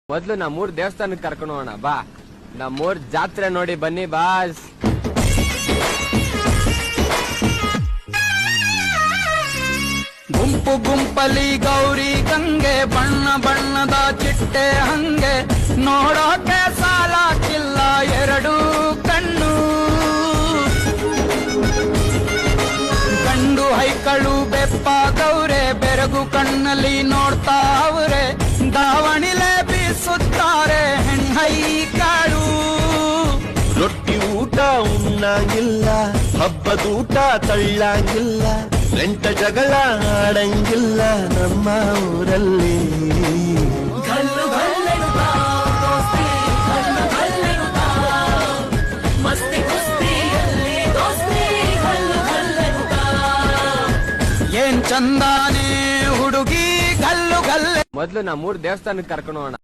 ಮೊದ್ಲು ನಮ್ಮೂರ್ ದೇವಸ್ಥಾನಕ್ಕೆ ಕರ್ಕೊಂಡು ಹೋಗೋಣ ಬಾ. ನಮ್ಮೂರ್ ಜಾತ್ರೆ ನೋಡಿ ಬನ್ನಿ ಬಾಸ್. ಗುಂಪು ಗುಂಪಲಿ ಗೌರಿ ಗಂಗೆ, ಬಣ್ಣ ಬಣ್ಣದ ಚಿಟ್ಟೆ ಹಂಗೆ, ನೋಡೋಕೆ ಸಾಲಾಕಿಲ್ಲ ಎರಡು ಕಣ್ಣು. ಗಂಡು ಹೈಕಳು ಬೆಪ್ಪಾಗವ್ರೆ, ಬೆರಗು ಕಣ್ಣಲ್ಲಿ ನೋಡ್ತಾ ಅವ್ರೆ, ದಾವಣಿಲೆ ಬೀಸುತ್ತಾರೆ ಹೆಣ್ಣೈಕಾಳು. ರೊಟ್ಟಿ ಊಟ ಉಣ್ಣಂಗಿಲ್ಲ, ಹಬ್ಬದೂಟ ತಳ್ಳಂಗಿಲ್ಲ, ಗಂಟ ಜಗಳ ಆಡಂಗಿಲ್ಲ ನಮ್ಮ ಊರಲ್ಲಿ. ಏನ್ ಚಂದಾನೆ ಹುಡುಗಿ ಗಲ್ಲು ಗಲ್ಲೆ. ಮೊದ್ಲು ನಮ್ಮೂರ್ ದೇವಸ್ಥಾನಕ್ಕೆ ಕರ್ಕೊಂಡು ಹೋಗೋಣ.